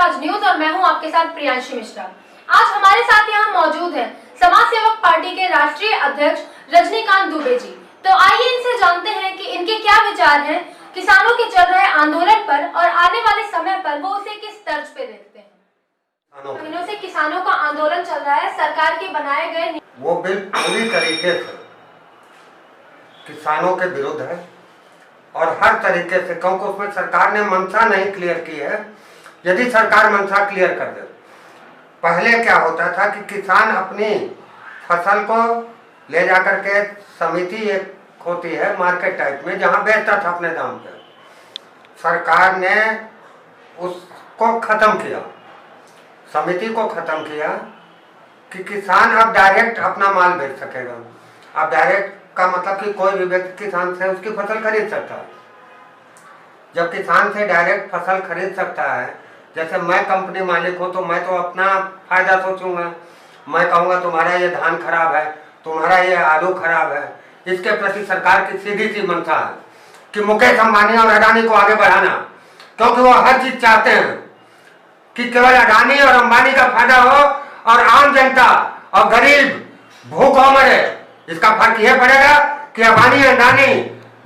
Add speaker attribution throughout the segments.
Speaker 1: राज news और मैं हूं आपके साथ प्रियांशी मिश्रा। आज हमारे साथ यहाँ मौजूद हैं समाज सेवक पार्टी के राष्ट्रीय अध्यक्ष रजनीकांत दुबे जी। तो आइए इनसे जानते हैं कि इनके क्या विचार हैं किसानों के चल रहे आंदोलन पर और आने वाले समय पर वो उसे किस तर्ज पे देखते हैं। महीनों से किसानों का आंदोलन चल रहा है, सरकार के बनाए गए
Speaker 2: वो बिल पूरी तरीके से किसानों के विरुद्ध है और हर तरीके से, क्योंकि उसमें सरकार ने मंशा नहीं क्लियर की है। यदि सरकार मंशा क्लियर कर दे, पहले क्या होता था कि किसान अपनी फसल को ले जाकर के समिति एक होती है मार्केट टाइप में, जहां बेचता था अपने दाम पे। सरकार ने उसको खत्म किया, समिति को खत्म किया कि किसान अब डायरेक्ट अपना माल बेच सकेगा। अब डायरेक्ट का मतलब कि कोई भी व्यक्ति किसान से उसकी फसल खरीद सकता है। जब किसान से डायरेक्ट फसल खरीद सकता है, जैसे मैं कंपनी मालिक हूँ तो मैं तो अपना फायदा सोचूंगा। मैं कहूँगा तुम्हारा ये धान खराब है, तुम्हारा ये आलू खराब है। इसके प्रति सरकार की सीधी सी मंशा है कि मुकेश अंबानी और अडानी को आगे बढ़ाना, क्योंकि वो हर चीज चाहते हैं कि केवल अडानी और अंबानी का फायदा हो और आम जनता और गरीब भूखों मरे। इसका फर्क यह पड़ेगा कि अंबानी और अडानी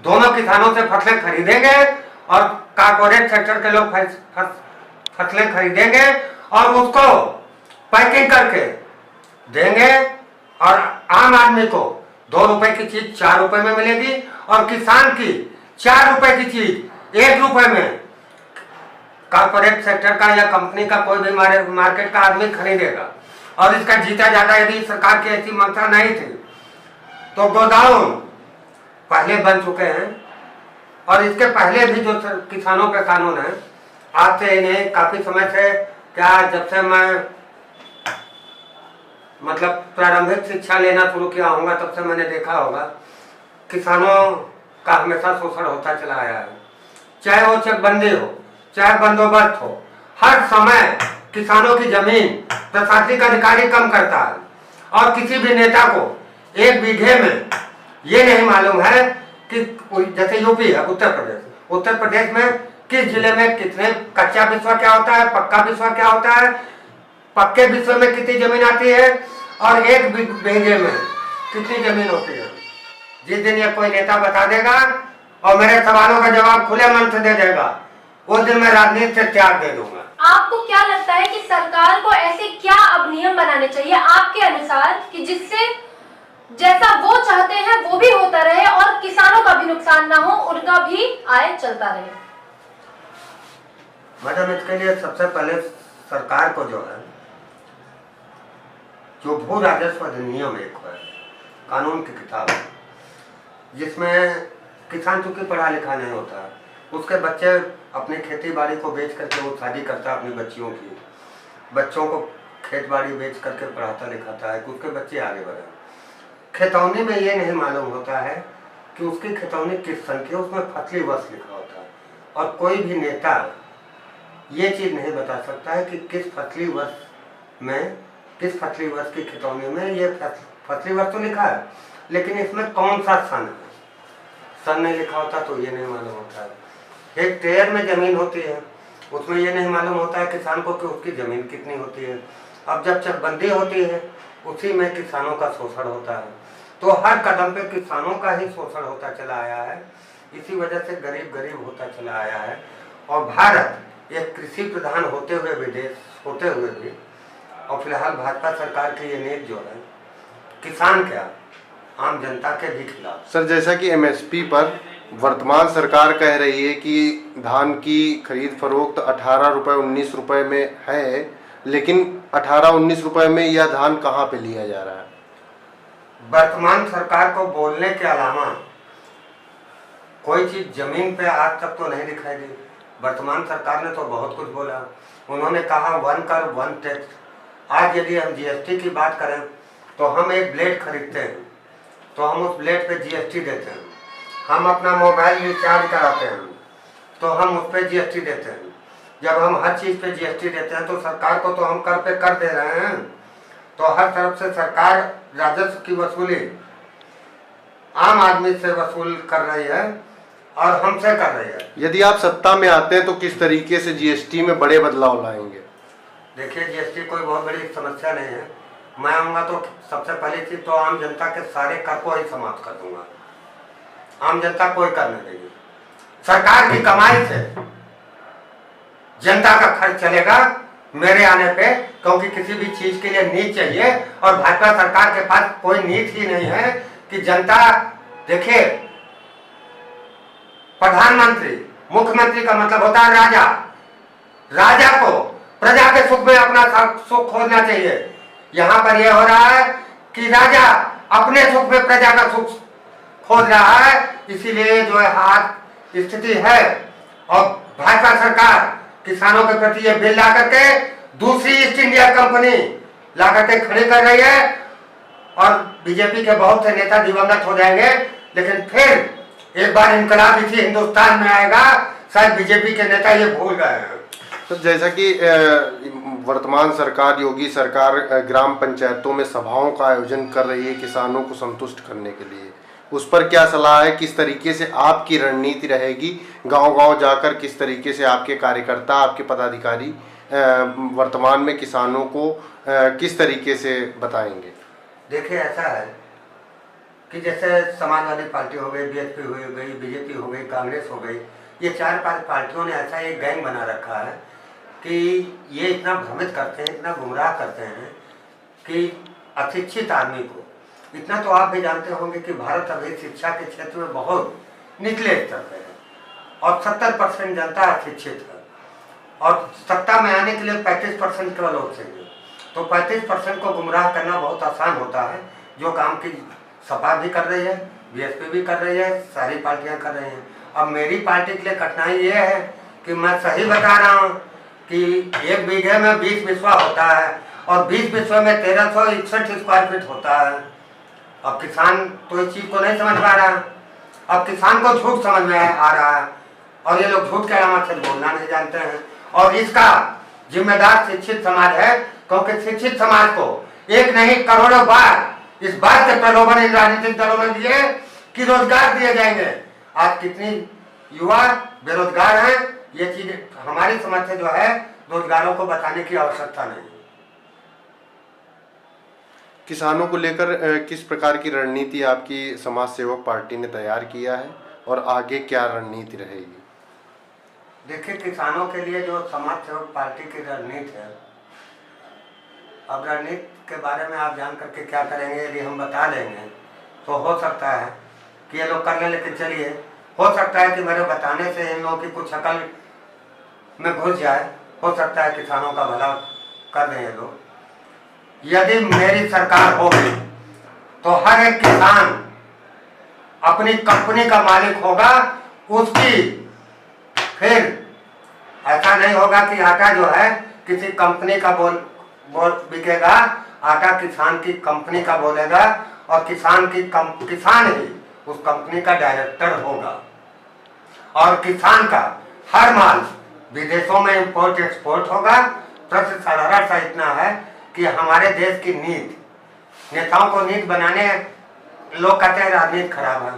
Speaker 2: दोनों किसानों से फसलें खरीदेंगे और कॉर्पोरेट सेक्टर के लोग फसलें खरीदेंगे और उसको पैकिंग करके देंगे और आम आदमी को 2 रुपए की चीज 4 रुपए में मिलेगी और किसान की 4 रुपए की चीज 1 रुपए में कॉर्पोरेट सेक्टर का या कंपनी का कोई भी मार्केट का आदमी खरीदेगा। और इसका जीता जाता यदि सरकार की ऐसी मंशा नहीं थी तो गोदाम पहले बन चुके हैं। और इसके पहले भी जो किसानों के कानून है, आज से इन्हें काफी समय से, क्या जब से मैं मतलब प्रारंभिक शिक्षा लेना शुरू किया होगा तब से मैंने देखा होगा किसानों का हमेशा शोषण होता चला आया है। चाहे वो चकबंदी हो, चाहे बंदोबस्त हो, हर समय किसानों की जमीन प्रशासनिक अधिकारी कम करता है। और किसी भी नेता को 1 बीघे में ये नहीं मालूम है कि जैसे यूपी है, उत्तर प्रदेश में किस जिले में कितने कच्चा बिस्वा क्या होता है, पक्का बिस्वा क्या होता है, पक्के बिस्वे में कितनी जमीन आती है और 1 बीघे में कितनी जमीन होती है। जिस दिन ये कोई नेता बता देगा और मेरे सवालों का जवाब खुले मन से दे देगा, उस दिन मैं राजनीति से त्याग दे दूंगा।
Speaker 1: आपको क्या लगता है कि सरकार को ऐसे क्या अब नियम बनाने चाहिए आपके अनुसार कि जिससे जैसा वो चाहते हैं वो भी होता रहे और किसानों का भी नुकसान ना हो, उनका भी आय चलता रहे?
Speaker 2: मैडम, इसके लिए सबसे पहले सरकार को जो है, जो भू राजस्व अधिनियम एक है, कानून की किताब है, जिसमें किसान चूंकि पढ़ा लिखा नहीं होता है, उसके बच्चे अपनी खेती बाड़ी को बेच करके वो शादी करता है अपनी बच्चियों की, बच्चों को खेत बाड़ी बेच करके पढ़ाता लिखाता है कि उसके बच्चे आगे बढ़े। खेतौनी में ये नहीं मालूम होता है कि उसकी खेतौनी किस सन की, उसमें फसली वर्ष लिखा होता है। और कोई भी नेता ये चीज़ नहीं बता सकता है कि किस फसली वर्ष की खेतौनी में ये फसली वर्ष तो लिखा है, लेकिन इसमें कौन सा सन है, सन नहीं लिखा होता तो ये नहीं मालूम होता है। हेक्टेयर में जमीन होती है, उसमें ये नहीं मालूम होता है किसान को कि उसकी जमीन कितनी होती है। अब जब चकबंदी होती है उसी में किसानों का शोषण होता है। तो हर कदम पे किसानों का ही शोषण होता चला आया है। इसी वजह से गरीब होता चला आया है। और भारत एक कृषि प्रधान होते हुए भी, देश होते हुए भी, और फिलहाल भाजपा सरकार की ये नीति जो है किसान क्या आम जनता के भी खिलाफ।
Speaker 3: सर, जैसा कि एमएसपी पर वर्तमान सरकार कह रही है कि धान की खरीद फरोख्त 18 रुपये 19 रुपये में है, लेकिन 18-19 रुपये में यह धान कहाँ पे लिया जा रहा है?
Speaker 2: वर्तमान सरकार को बोलने के अलावा कोई चीज जमीन पे आज तक तो नहीं दिखाई दी। वर्तमान सरकार ने तो बहुत कुछ बोला। उन्होंने कहा 1 कर 1 टैक्स। आज यदि हम जीएसटी की बात करें तो हम एक ब्लेड खरीदते हैं तो हम उस ब्लेड पे जीएसटी देते हैं। हम अपना मोबाइल रिचार्ज कराते हैं तो हम उस पर जीएसटी देते हैं। जब हम हर चीज़ पे जीएसटी देते हैं तो सरकार को तो हम कर पे कर दे रहे हैं। तो हर तरफ से सरकार राजस्व की वसूली आम आदमी से वसूल कर रही है और हमसे कर रही है।
Speaker 3: यदि आप सत्ता में आते हैं तो किस तरीके से जीएसटी में बड़े बदलाव लाएंगे?
Speaker 2: देखिए, जीएसटी कोई बहुत बड़ी समस्या नहीं है। मैं आऊँगा तो सबसे पहली चीज तो आम जनता के सारे कर को ही समाप्त कर दूंगा। आम जनता कोई कर नहीं देगी। सरकार की कमाई से जनता का खर्च चलेगा मेरे आने पे, क्योंकि किसी भी चीज के लिए नीति चाहिए और भाजपा सरकार के पास कोई नीति ही नहीं है कि जनता। देखिए, प्रधानमंत्री, मुख्यमंत्री का मतलब होता है राजा। राजा को प्रजा के सुख में अपना सुख खोजना चाहिए। यहाँ पर यह हो रहा है कि राजा अपने सुख में प्रजा का सुख खोज रहा है, इसीलिए जो है हाथ स्थिति है। और भाजपा सरकार किसानों के प्रति ये बिल ला करके दूसरी ईस्ट इंडिया कंपनी ला करके खड़ी कर रही है और बीजेपी के बहुत से नेता दिवंगत हो जाएंगे, लेकिन फिर एक बार इनकलाब इसी हिंदुस्तान में आएगा। शायद बीजेपी के नेता ये भूल गए हैं।
Speaker 3: तो जैसा कि वर्तमान सरकार, योगी सरकार ग्राम पंचायतों में सभाओं का आयोजन कर रही है किसानों को संतुष्ट करने के लिए, उस पर क्या सलाह है? किस तरीके से आपकी रणनीति रहेगी? गांव-गांव जाकर किस तरीके से आपके कार्यकर्ता, आपके पदाधिकारी वर्तमान में किसानों को किस तरीके से बताएंगे?
Speaker 2: देखिए, ऐसा है कि जैसे समाजवादी पार्टी हो गई, बीएसपी हो गई, बीजेपी हो गई, कांग्रेस हो गई, ये 4-5 पार्टियों ने ऐसा एक गैंग बना रखा है कि ये इतना भ्रमित करते हैं, इतना गुमराह करते हैं कि अशिक्षित आदमी को, इतना तो आप भी जानते होंगे कि भारत अभी शिक्षा के क्षेत्र में बहुत निचले स्तर पर है और 70% जनता अशिक्षित है और सत्ता में आने के लिए 35% केवल वोट चाहिए। तो 35% को गुमराह करना बहुत आसान होता है, जो काम की सपा भी कर रही है, बीएसपी भी कर रही है, सारी पार्टियां कर रही हैं। अब मेरी पार्टी के लिए कठिनाई ये है कि मैं सही बता रहा हूँ कि 1 बीघे में 20 बिस्वा होता है और 20 बिस्वे में 1361 स्क्वायर फीट होता है। अब किसान तो इस चीज को नहीं समझ पा रहा है। अब किसान को झूठ समझ में आ रहा है और ये लोग झूठ के अलावा से बोलना नहीं जानते हैं और इसका जिम्मेदार शिक्षित समाज है, क्योंकि शिक्षित समाज को एक नहीं करोड़ों बार इस बात के प्रलोभन इन राजनीतिक दलों ने दिए कि रोजगार दिए जाएंगे। आज कितनी युवा बेरोजगार हैं, ये चीज हमारी समझ से जो है रोजगारों को बताने की आवश्यकता नहीं।
Speaker 3: किसानों को लेकर किस प्रकार की रणनीति आपकी समाज सेवक पार्टी ने तैयार किया है और आगे क्या रणनीति रहेगी?
Speaker 2: देखिए, किसानों के लिए जो समाज सेवक पार्टी की रणनीति है, अब रणनीति के बारे में आप जान करके क्या करेंगे, यदि हम बता देंगे तो हो सकता है कि ये लोग कर लें, लेकिन चलिए, हो सकता है कि मेरे बताने से इन लोगों की कुछ अकल में घुस जाए, हो सकता है किसानों का भला कर दें ये लोग। यदि मेरी सरकार होगी तो हर एक किसान अपनी कंपनी का मालिक होगा, उसकी फिर ऐसा नहीं होगा कि आटा जो है किसी कंपनी का बोल बिकेगा, आटा किसान की कंपनी का बोलेगा और किसान ही उस कंपनी का डायरेक्टर होगा और किसान का हर माल विदेशों में इंपोर्ट एक्सपोर्ट होगा। प्रश्न साधारण सा इतना है कि हमारे देश की नीति, नेताओं को नीति बनाने, लोग कहते हैं राजनीति खराब है।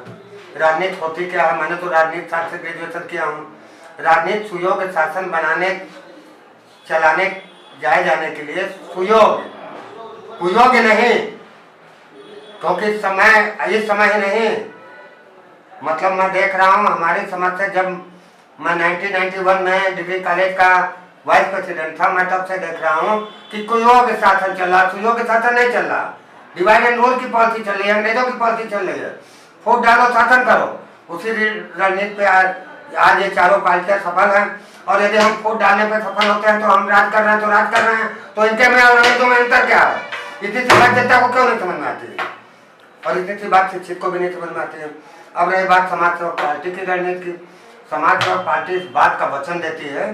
Speaker 2: राजनीति होती क्या है? मैंने तो राजनीति शास्त्र से ग्रेजुएशन किया हूँ। राजनीति सुयोग्य शासन बनाने, चलाने, जाए जाने के लिए कुयोग्य नहीं, क्योंकि इस समय ही नहीं। मतलब मैं देख रहा हूँ हमारी समझ से, जब मैं 1991 में डिग्री कॉलेज का वाइस प्रेसिडेंट था, मैं तब से देख रहा हूँ कि कुयोग्य शासन चल रहा, सुयोग्य शासन नहीं चल रहा। डिवाइड एंड रूल की पॉलिसी चल रही है, अंग्रेजों की पॉलिसी चल रही है। फूट डालो, शासन करो। उसी रणनीति पे आज ये चारों पार्टियां सफल हैं और यदि हम फूट डालने पे सफल होते हैं तो हम राज कर रहे हैं, तो राज कर रहे हैं, तो इनके में और अंग्रेजों में अंतर क्या है? इतनी सी बात जनता को क्यों नहीं समझ में आती है और इतनी सी बात शिक्षित को भी नहीं समझ में आती है। अब रही बात समाज सेवक पार्टी की रणनीति की, समाज सेवक पार्टी इस बात का वचन देती है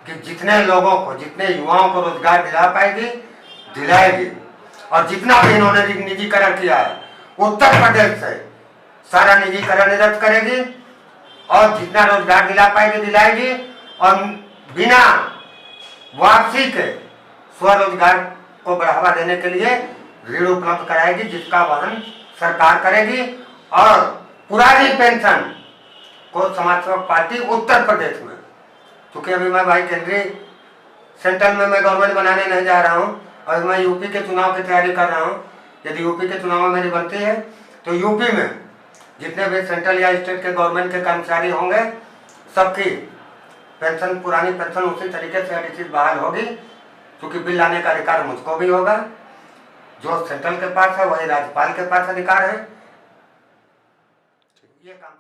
Speaker 2: कि जितने लोगों को, जितने युवाओं को रोजगार दिला पाएगी, दिलाएगी। और जितना भी इन्होंने निजीकरण किया है, उत्तर प्रदेश से सारा निजीकरण रद्द करेगी और जितना रोजगार दिला पाएगी, दिलाएगी और बिना वापसी के स्वरोजगार को बढ़ावा देने के लिए ऋण उपलब्ध कराएगी, जिसका वहन सरकार करेगी। और पुरानी पेंशन को समाज सेवक पार्टी उत्तर प्रदेश में, क्योंकि अभी मैं भाई केंद्रीय सेंट्रल में मैं गवर्नमेंट बनाने नहीं जा रहा हूँ और मैं यूपी के चुनाव की तैयारी कर रहा हूँ। यदि यूपी के चुनाव में मेरी बनती है तो यूपी में जितने भी सेंट्रल या स्टेट के गवर्नमेंट के कर्मचारी होंगे सबकी पेंशन, पुरानी पेंशन उसी तरीके से हर चीज बहाल होगी, क्योंकि बिल लाने का अधिकार मुझको भी होगा। जो सेंट्रल के पास है वही राज्यपाल के पास अधिकार है। ये काम